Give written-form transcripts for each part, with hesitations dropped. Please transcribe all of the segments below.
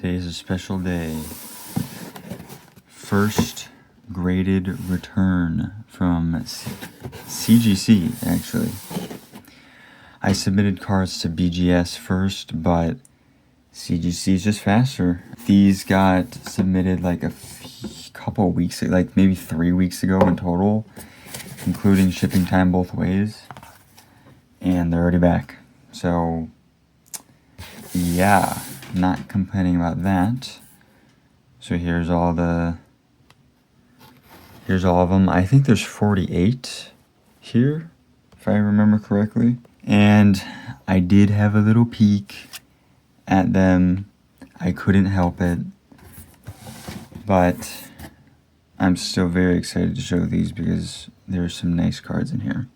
Today is a special day. First graded return from CGC, actually. I submitted cards to BGS first, but CGC is just faster. These got submitted like a couple weeks, like maybe 3 weeks ago in total, including shipping time both ways. And they're already back. So, yeah, not complaining about that. So here's all of them. I think there's 48 here, if I remember correctly. And I did have a little peek at them. I couldn't help it. But I'm still very excited to show these because there's some nice cards in here.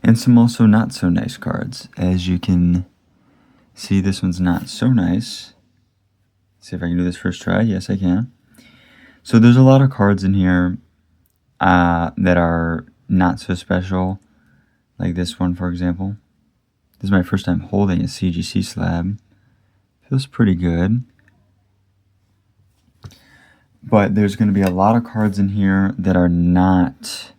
And some also not so nice cards. As you can see, this one's not so nice. See if I can do this first try. Yes, I can. So there's a lot of cards in here that are not so special. Like this one, for example. This is my first time holding a CGC slab. Feels pretty good. But there's going to be a lot of cards in here that are not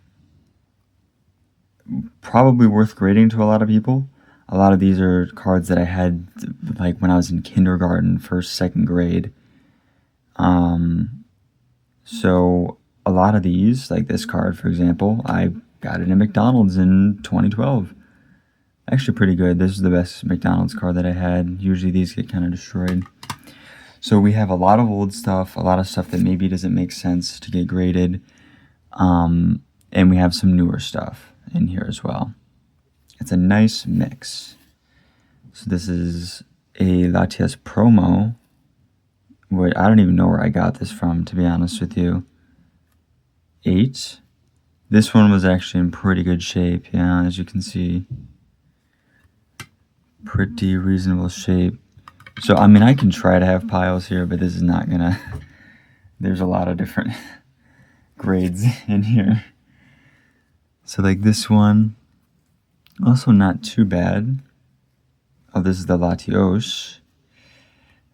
probably worth grading to a lot of people. A lot of these are cards that I had like when I was in kindergarten, first, second grade. So a lot of these, like this card, for example, I got it in McDonald's in 2012. Actually pretty good. This is the best McDonald's card that I had. Usually these get kind of destroyed. So we have a lot of old stuff, a lot of stuff that maybe doesn't make sense to get graded. And we have some newer stuff in here as well. It's a nice mix. So this is a Latias promo. Wait, I don't even know where I got this from, to be honest with you. 8. This one was actually in pretty good shape, yeah, as you can see. Pretty reasonable shape. So, I mean, I can try to have piles here, but this is not gonna... There's a lot of different grades in here. So, like this one, also not too bad. Oh, this is the Latios.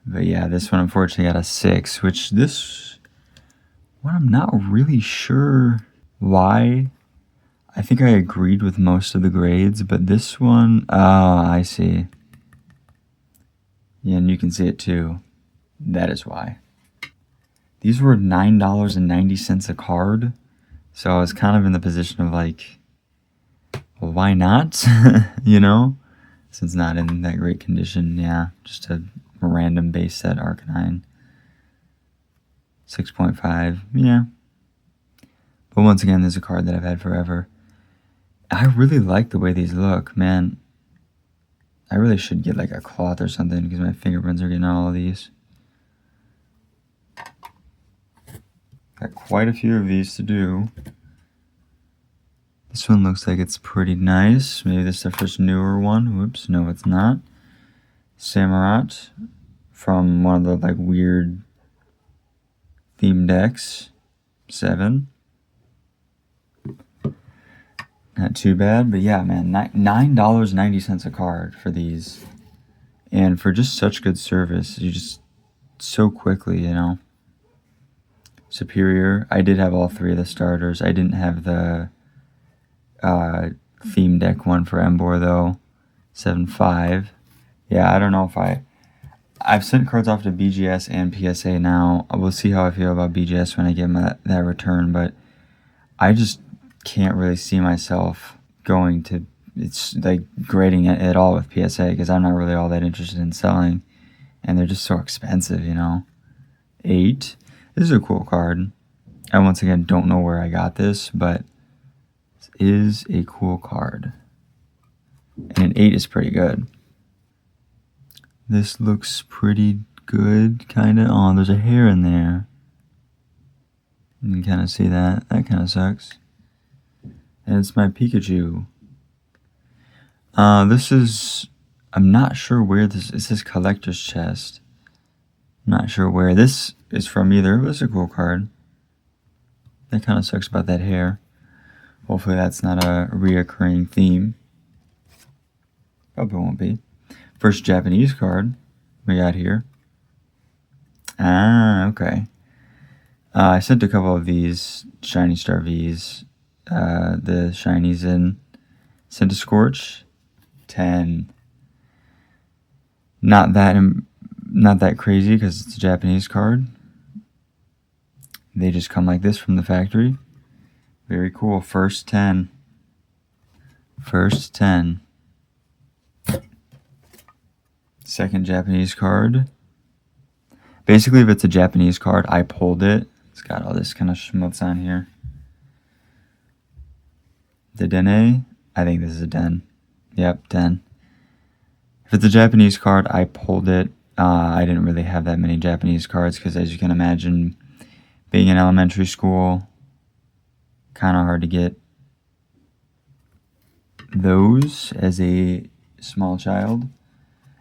But yeah, this one unfortunately got a 6, which this one I'm not really sure why. I think I agreed with most of the grades, but this one, I see. Yeah, and you can see it too. That is why. These were $9.90 a card, so I was kind of in the position of like, well, why not? You know? Since not in that great condition, yeah, just a random base set Arcanine. 6.5, yeah. But once again, there's a card that I've had forever. I really like the way these look, man. I really should get like a cloth or something because my fingerprints are getting all of these. Got quite a few of these to do. This one looks like it's pretty nice. Maybe this is the first newer one. Whoops, no it's not. Samurott from one of the like weird theme decks. 7. Not too bad, but yeah, man, $9.90 a card for these. And for just such good service, you just so quickly, you know. Superior. I did have all 3 of the starters. I didn't have the theme deck one for Embor though. 7.5. Yeah, I don't know if I've sent cards off to BGS and PSA now. We'll see how I feel about BGS when I get that return, but I just can't really see myself going to, it's like grading it at all with PSA because I'm not really all that interested in selling and they're just so expensive, you know. 8. This is a cool card. I once again don't know where I got this, but this is a cool card. And an 8 is pretty good. This looks pretty good, kind of. Oh, there's a hair in there. You can kind of see that. That kind of sucks. And it's my Pikachu. This is... I'm not sure where this... It says collector's chest. I'm not sure where this is from either. But it's a cool card. That kind of sucks about that hair. Hopefully that's not a reoccurring theme. Hope it won't be. First Japanese card we got here. Ah, okay. I sent a couple of these Shiny Star Vs, the shinies in. Sent a Scorch, 10. Not that not that crazy because it's a Japanese card. They just come like this from the factory. Very cool. First 10. First 10. Second Japanese card. Basically, if it's a Japanese card, I pulled it. It's got all this kind of schmutz on here. The Dene. I think this is a Den. Yep, Den. If it's a Japanese card, I pulled it. I didn't really have that many Japanese cards because, as you can imagine, being in elementary school, kind of hard to get those as a small child.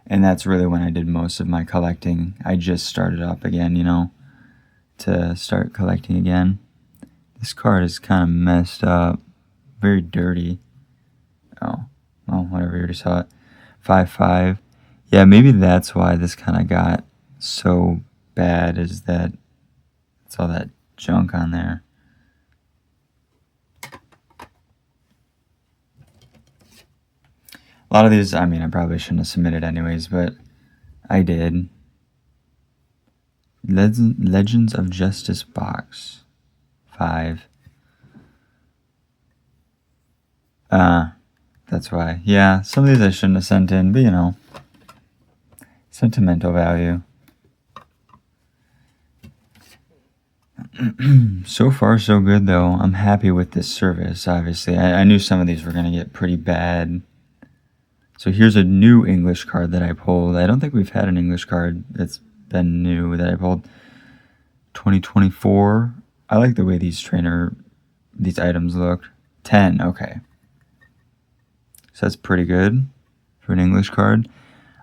And that's really when I did most of my collecting. I just started up again, to start collecting again. This card is kind of messed up. Very dirty. Oh, well, whatever, you already saw it. 5/5. Yeah, maybe that's why this kind of got so bad, is that it's all that junk on there. A lot of these, I mean, I probably shouldn't have submitted anyways, but I did. Legends of Justice box. 5. That's why. Yeah, some of these I shouldn't have sent in, but sentimental value. So far, so good, though. I'm happy with this service, obviously. I knew some of these were going to get pretty bad. So here's a new English card that I pulled. I don't think we've had an English card that's been new that I pulled. 2024. I like the way these items look. 10, okay. So that's pretty good for an English card.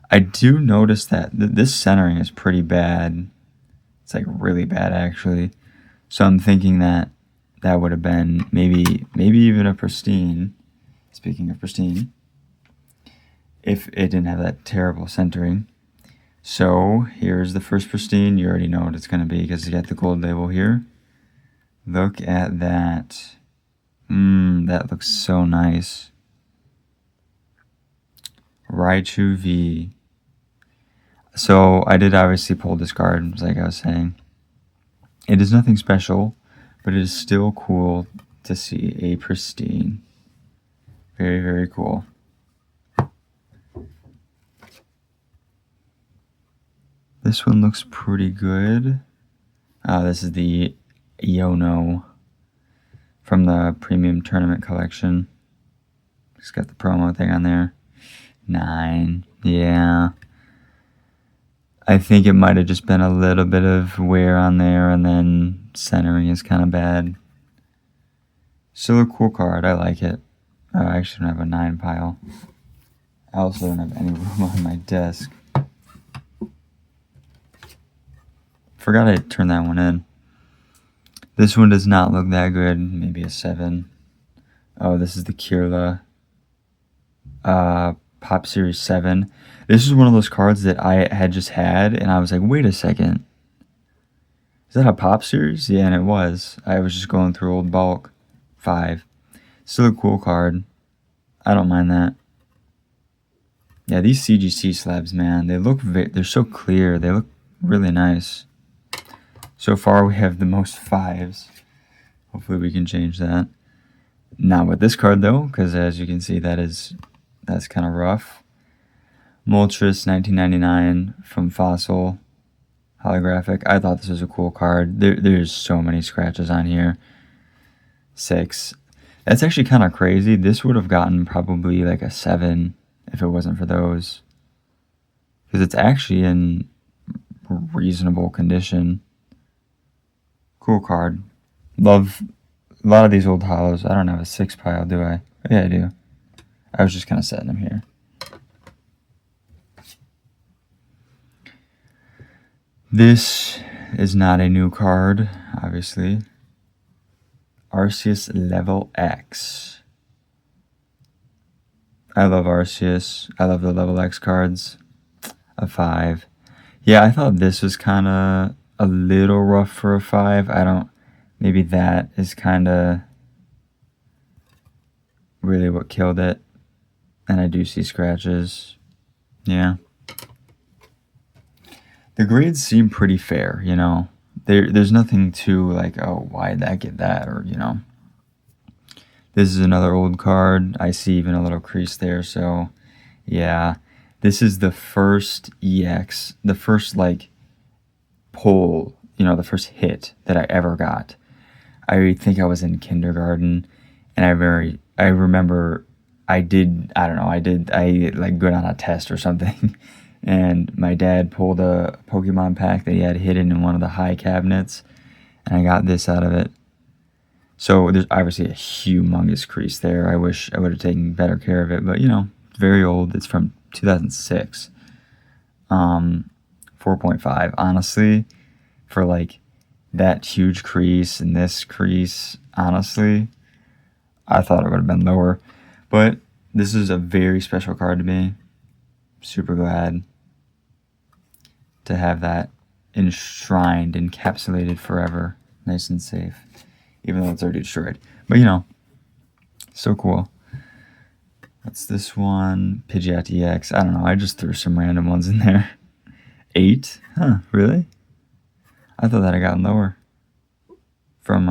I do notice that this centering is pretty bad. It's like really bad, actually. So I'm thinking that would have been maybe even a pristine. Speaking of pristine, if it didn't have that terrible centering. So here's the first pristine. You already know what it's going to be because you got the gold label here. Look at that. That looks so nice. Raichu V. So I did obviously pull this card, like I was saying. It is nothing special, but it is still cool to see a pristine. Very, very cool. This one looks pretty good. This is the Iono from the Premium Tournament Collection. It's got the promo thing on there. 9. Yeah. I think it might have just been a little bit of wear on there, and then centering is kind of bad. Still a cool card. I like it. I actually don't have a 9 pile. I also don't have any room on my desk. Forgot I turned that one in. This one does not look that good. Maybe a 7. Oh, this is the Kirla Pop Series 7. This is one of those cards that I had just had, and I was like, wait a second. Is that a Pop Series? Yeah, and it was. I was just going through old bulk. 5. Still a cool card. I don't mind that. Yeah, these CGC slabs, man, they're so clear. They look really nice. So far, we have the most 5s. Hopefully, we can change that. Not with this card, though, because as you can see, that's kind of rough. Moltres 1999 from Fossil holographic. I thought this was a cool card. There's so many scratches on here. 6. That's actually kind of crazy. This would have gotten probably like a 7 if it wasn't for those, because it's actually in reasonable condition. Cool card. Love a lot of these old hollows. I don't have a 6 pile, do I? Yeah, I do. I was just kind of setting them here. This is not a new card, obviously. Arceus Level X. I love Arceus. I love the Level X cards. A 5. Yeah, I thought this was kind of a little rough for a 5. I don't, maybe that is kind of really what killed it. And I do see scratches. Yeah. The grades seem pretty fair, you know. There's nothing too like, oh, why did that get that? Or, you know. This is another old card. I see even a little crease there, so yeah. This is the first EX, the first like pull, you know, the first hit that I ever got. I think I was in kindergarten, and I remember I like good on a test or something, and my dad pulled a Pokemon pack that he had hidden in one of the high cabinets, and I got this out of it. So there's obviously a humongous crease there. I wish I would have taken better care of it, but you know, it's very old. It's from 2006. 4.5. Honestly, for like that huge crease and this crease, honestly, I thought it would have been lower. But this is a very special card to me. Super glad to have that enshrined, encapsulated forever, nice and safe. Even though it's already destroyed. But you know, so cool. What's this one? Pidgeot EX. I don't know. I just threw some random ones in there. 8? Huh, really? I thought that had gotten lower. From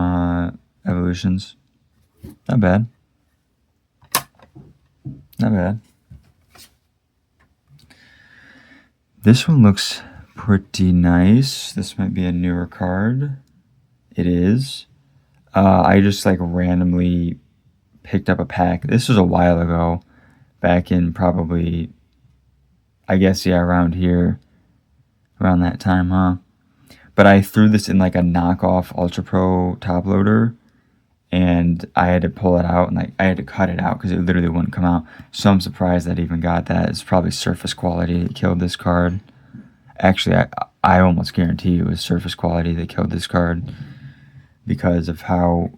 Evolutions. Not bad. Not bad. This one looks pretty nice. This might be a newer card. It is. I just like randomly picked up a pack. This was a while ago, back in probably, I guess, yeah, around here, around that time, huh? But I threw this in like a knockoff Ultra Pro top loader, and I had to pull it out and like I had to cut it out because it literally wouldn't come out. So I'm surprised that I even got that. It's probably surface quality that killed this card. Actually, I almost guarantee it was surface quality that killed this card, because of how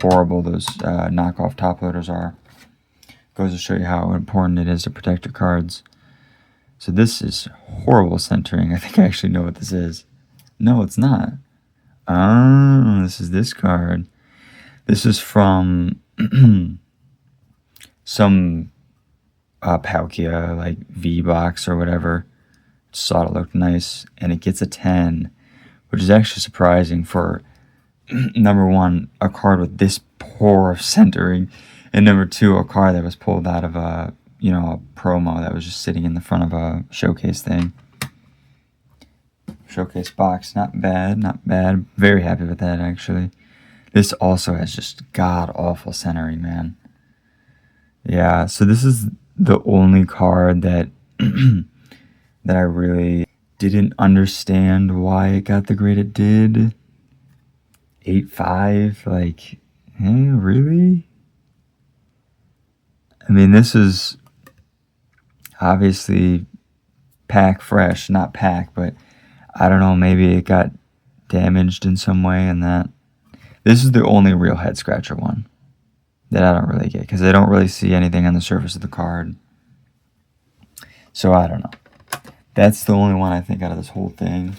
horrible those knockoff top loaders are. Goes to show you how important it is to protect your cards. So this is horrible centering. I think I actually know what this is. No, it's not. Oh, this is this card. This is from some Palkia, like V-Box or whatever. Just thought it looked nice. And it gets a 10, which is actually surprising for number one, a card with this poor centering, and number two, a card that was pulled out of a promo that was just sitting in the front of a showcase thing. Showcase box, not bad, not bad. Very happy with that, actually. This also has just god-awful centering, man. Yeah, so this is the only card that that I really didn't understand why it got the grade it did. 8.5, like, really? I mean, this is obviously pack fresh, not pack, but I don't know, maybe it got damaged in some way, and that. This is the only real head scratcher one that I don't really get, because I don't really see anything on the surface of the card. So I don't know. That's the only one I think out of this whole thing.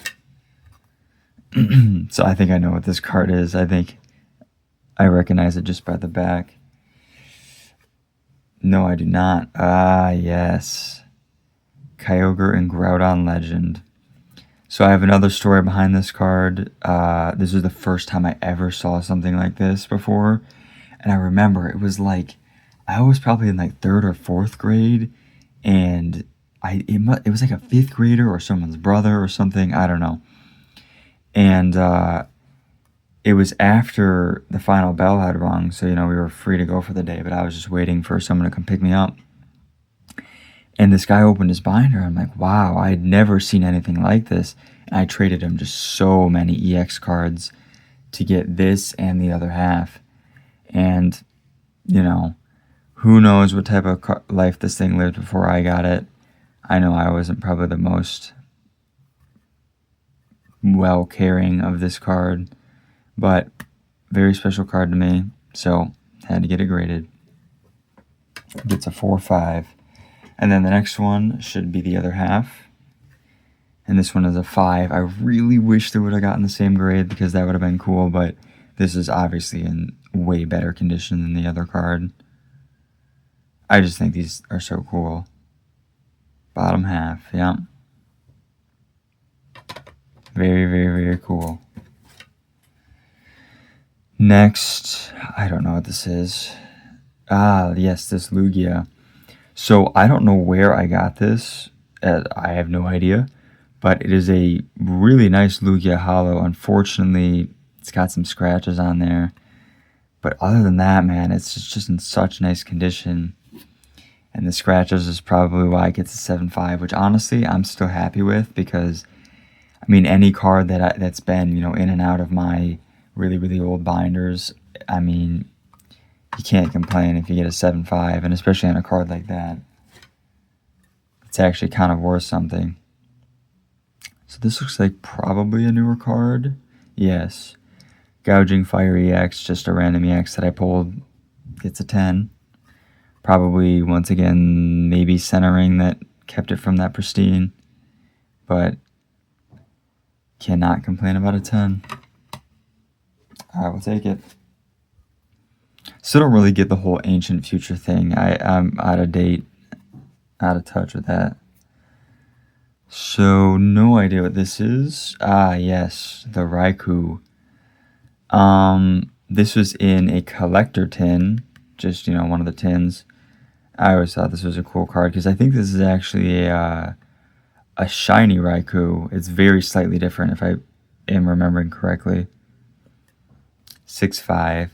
So I think I know what this card is. I think I recognize it just by the back. No, I do not. Ah, yes. Kyogre and Groudon Legend. So I have another story behind this card. This was the first time I ever saw something like this before. And I remember it was like, I was probably in like 3rd or 4th grade. And it was like a 5th grader or someone's brother or something. I don't know. And it was after the final bell had rung, so, we were free to go for the day, but I was just waiting for someone to come pick me up. And this guy opened his binder. I'm like, wow, I had never seen anything like this. And I traded him just so many EX cards to get this and the other half. And, who knows what type of life this thing lived before I got it. I know I wasn't probably the most well caring of this card, but very special card to me, so had to get it graded. Gets a 4.5. And then the next one should be the other half, and this one is a 5. I really wish they would have gotten the same grade because that would have been cool, but this is obviously in way better condition than the other card. I just think these are so cool. Bottom half, yeah. Very, very, very cool. Next, I don't know what this is. Ah, yes, this Lugia. So I don't know where I got this. I have no idea. But it is a really nice Lugia Hollow. Unfortunately, it's got some scratches on there. But other than that, man, it's just in such nice condition. And the scratches is probably why it gets a 7.5, which honestly I'm still happy with because, I mean, any card that's been, you know, in and out of my really, really old binders, I mean, you can't complain if you get a 7.5, and especially on a card like that. It's actually kind of worth something. So this looks like probably a newer card. Yes. Gouging Fire EX, just a random EX that I pulled, gets a 10. Probably, once again, maybe centering that kept it from that pristine. But cannot complain about a 10. I will take it. Still don't really get the whole ancient future thing. I'm out of date, out of touch with that. So, no idea what this is. Ah, yes, the Raikou. This was in a collector tin, just, you know, one of the tins. I always thought this was a cool card because I think this is actually a shiny Raikou. It's very slightly different if I am remembering correctly. 6.5.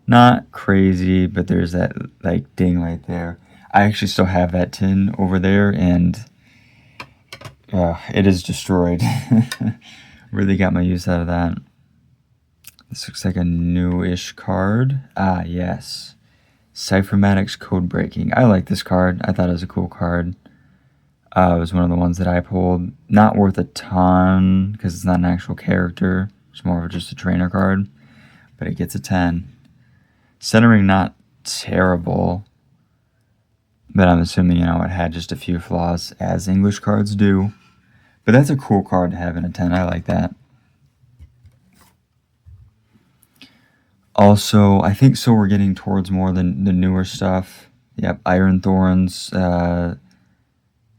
Not crazy, but there's that like ding right there. I actually still have that tin over there, and it is destroyed. Really got my use out of that. This looks like a newish card. Ah, yes. Cyphermatics Code Breaking. I like this card. I thought it was a cool card. It was one of the ones that I pulled. Not worth a ton because it's not an actual character. It's more of just a trainer card. But it gets a 10. Centering not terrible. But I'm assuming, you know, it had just a few flaws, as English cards do. But that's a cool card to have in a 10. I like that. Also, I think so we're getting towards more than the newer stuff. Yep, Iron Thorns,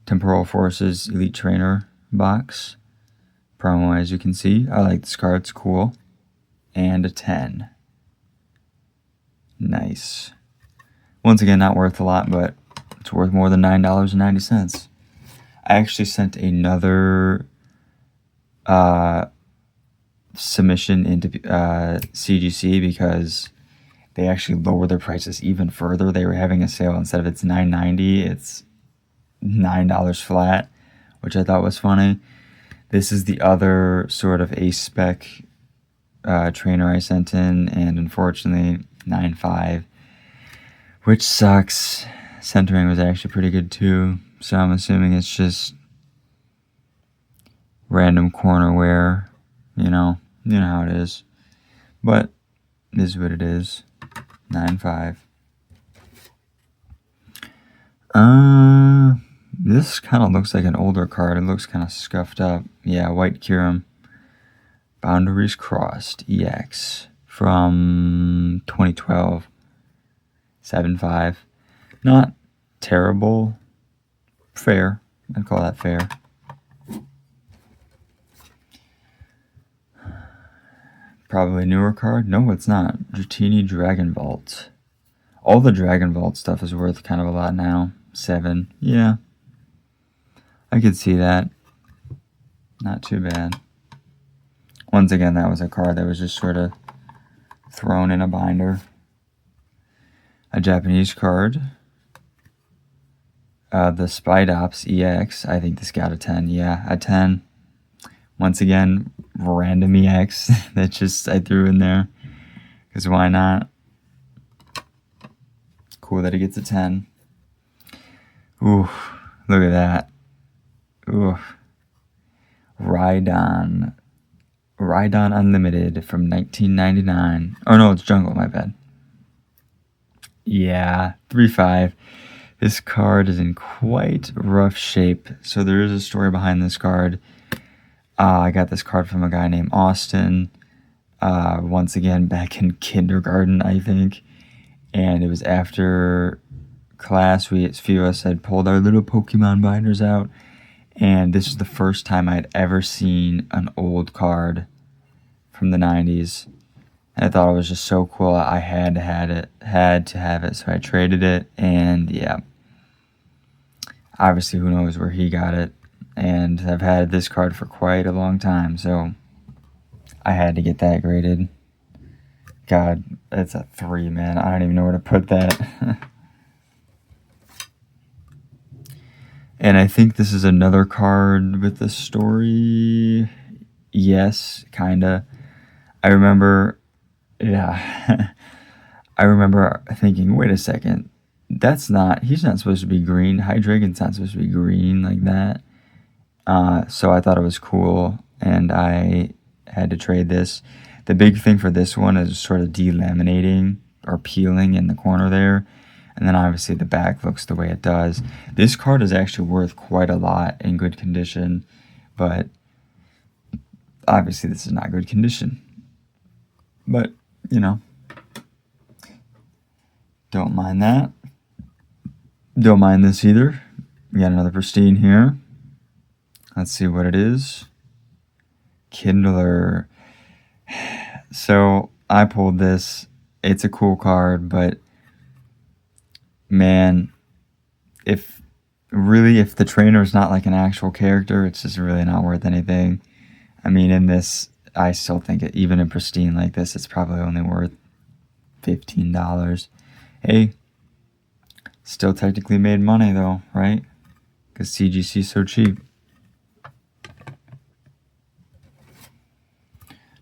Temporal Forces, Elite Trainer box. Promo, as you can see. I like this card, it's cool. And a 10. Nice. Once again, not worth a lot, but it's worth more than $9.90. I actually sent another submission into CGC because they actually lowered their prices even further. They were having a sale. Instead of it's $9.90, it's $9 flat, which I thought was funny. This is the other sort of a spec trainer I sent in, and unfortunately 9.5, which sucks. Centering was actually pretty good too, so I'm assuming it's just random corner wear. You know how it is. But this is what it is. 9.5. This kind of looks like an older card. It looks kind of scuffed up. Yeah, White Kyurem. Boundaries Crossed EX from 2012. 7.5. Not terrible. Fair. I'd call that fair. Probably a newer card. No, it's not. Dratini Dragon Vault. All the Dragon Vault stuff is worth kind of a lot now. 7. Yeah. I could see that. Not too bad. Once again, that was a card that was just sort of thrown in a binder. A Japanese card. The Spidops EX. I think this got a 10. Yeah, a 10. Once again, random EX that just I threw in there. Because why not? Cool that it gets a 10. Ooh, look at that. Ooh. Rhydon Unlimited from 1999. Oh no, it's Jungle, my bad. Yeah, 3.5. This card is in quite rough shape. So there is a story behind this card. I got this card from a guy named Austin. Once again, back in kindergarten, I think. And it was after class. A few of us had pulled our little Pokemon binders out. And this is the first time I'd ever seen an old card from the 90s. And I thought it was just so cool. I had to have it. So I traded it. And yeah, obviously who knows where he got it. And I've had this card for quite a long time. So I had to get that graded. God, it's a 3, man. I don't even know where to put that. And I think this is another card with the story. Yes, kinda. I remember, yeah. I remember thinking, wait a second. He's not supposed to be green. Hydreigon's not supposed to be green like that. So I thought it was cool, and I had to trade this. The big thing for this one is sort of delaminating or peeling in the corner there. And then obviously the back looks the way it does. This card is actually worth quite a lot in good condition, but obviously this is not good condition. But, you know, don't mind that. Don't mind this either. We got another pristine here. Let's see what it is. Kindler. So I pulled this. It's a cool card, but man, if the trainer is not like an actual character, it's just really not worth anything. I mean, in this, I still think even in pristine like this, it's probably only worth $15. Hey, still technically made money though, right? Because CGC is so cheap.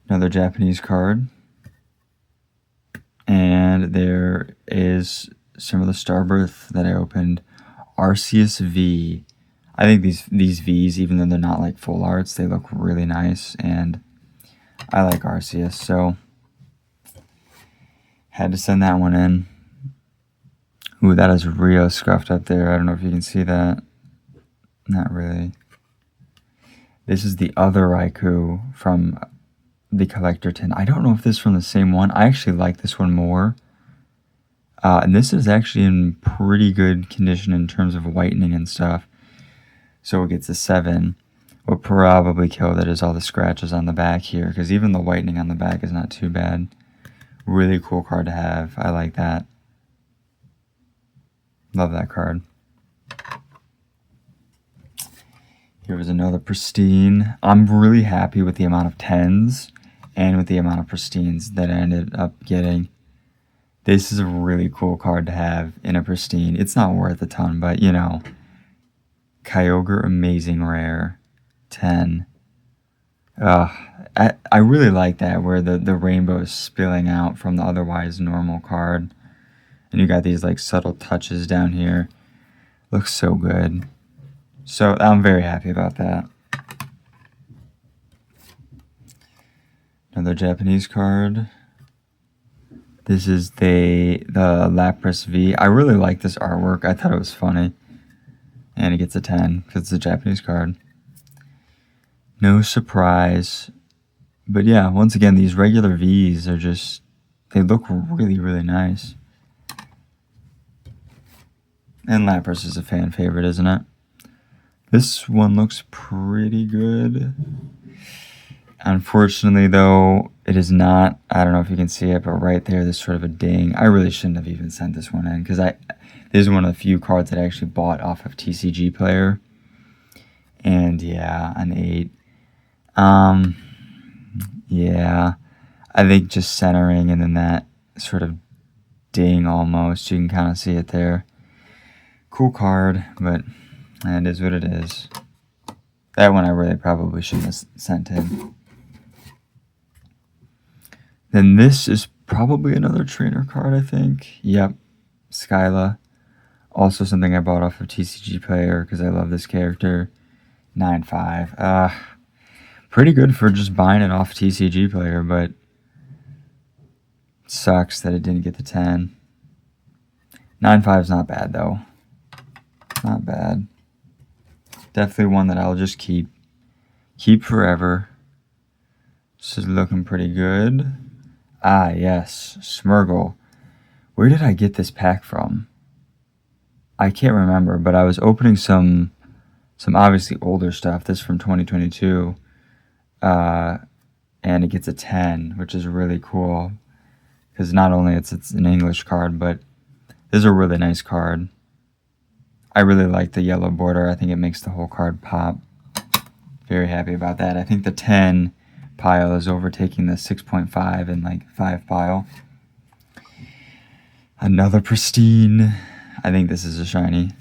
Another Japanese card. And there is some of the Starbirth that I opened. Arceus V. I think these Vs, even though they're not like full arts, they look really nice. And I like Arceus, so had to send that one in. Ooh, that is real scuffed up there. I don't know if you can see that. Not really. This is the other Raikou from the collector tin. I don't know if this is from the same one. I actually like this one more. And this is actually in pretty good condition in terms of whitening and stuff. So it gets a 7. What probably killed it is all the scratches on the back here, because even the whitening on the back is not too bad. Really cool card to have. I like that. Love that card. Here was another pristine. I'm really happy with the amount of 10s and with the amount of pristines that I ended up getting. This is a really cool card to have in a pristine. It's not worth a ton, but you know. Kyogre Amazing Rare 10. I really like that, where the rainbow is spilling out from the otherwise normal card. And you got these like subtle touches down here. Looks so good. So I'm very happy about that. Another Japanese card. This is the Lapras V. I really like this artwork. I thought it was funny. And it gets a 10 because it's a Japanese card. No surprise. But yeah, once again, these regular Vs are just, they look really, really nice. And Lapras is a fan favorite, isn't it? This one looks pretty good. Unfortunately, though, it is not. I don't know if you can see it, but right there, there's sort of a ding. I really shouldn't have even sent this one in, because this is one of the few cards that I actually bought off of TCG Player. And yeah, an 8. Yeah, I think just centering and then that sort of ding almost. You can kind of see it there. Cool card, but it is what it is. That one I really probably shouldn't have sent in. Then this is probably another trainer card, I think. Yep, Skyla. Also something I bought off of TCG Player because I love this character. 9.5. Pretty good for just buying it off TCG Player, but sucks that it didn't get the 10. 9.5 is not bad, though. Not bad. Definitely one that I'll just keep Keep Forever. This is looking pretty good. Ah, yes, Smurgle. Where did I get this pack from? I can't remember, but I was opening some obviously older stuff. This is from 2022. And it gets a 10, which is really cool. Because not only it's an English card, but this is a really nice card. I really like the yellow border. I think it makes the whole card pop. Very happy about that. I think the 10 pile is overtaking the 6.5 and like 5 pile. Another pristine. I think this is a shiny.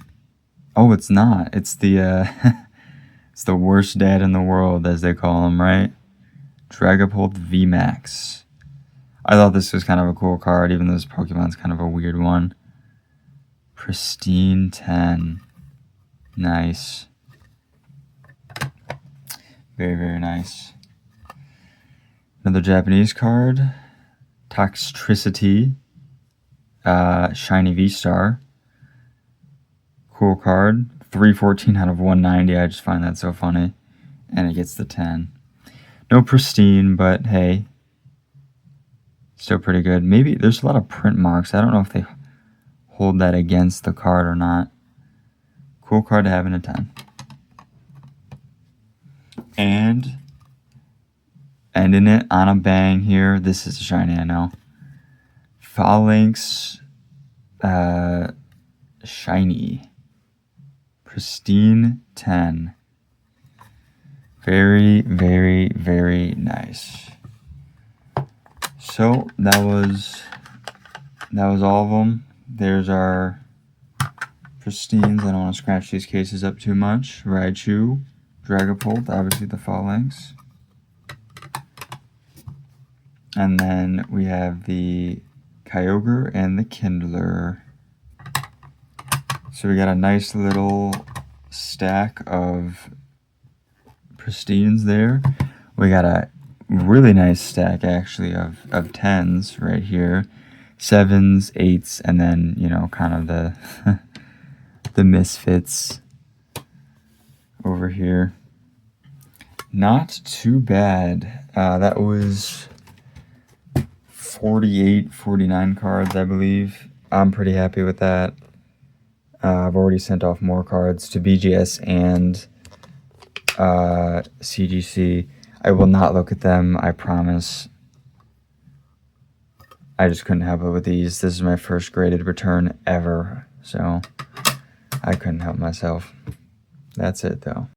Oh, it's not. It's the it's the worst dad in the world, as they call him, right? Dragapult VMAX. I thought this was kind of a cool card, even though this Pokemon's kind of a weird one. Pristine 10. Nice. Very, very nice. Another Japanese card. Toxtricity. Shiny V-Star. Cool card. 314 out of 190. I just find that so funny. And it gets the 10. No pristine, but hey. Still pretty good. Maybe there's a lot of print marks. I don't know if they hold that against the card or not. Cool card to have in a 10. And ending it on a bang here. This is a shiny, I know. Phalanx shiny. Pristine 10. Very, very, very nice. So that was all of them. There's our pristines. I don't want to scratch these cases up too much. Raichu, Dragapult, obviously the Phalanx. And then we have the Kyogre and the Kindler. So we got a nice little stack of pristines there. We got a really nice stack actually of 10s right here. 7s, 8s, and then, you know, kind of the the misfits over here. Not too bad. That was 48, 49 cards, I believe. I'm pretty happy with that. I've already sent off more cards to BGS and CGC. I will not look at them, I promise. I just couldn't help it with these. This is my first graded return ever, so I couldn't help myself. That's it, though.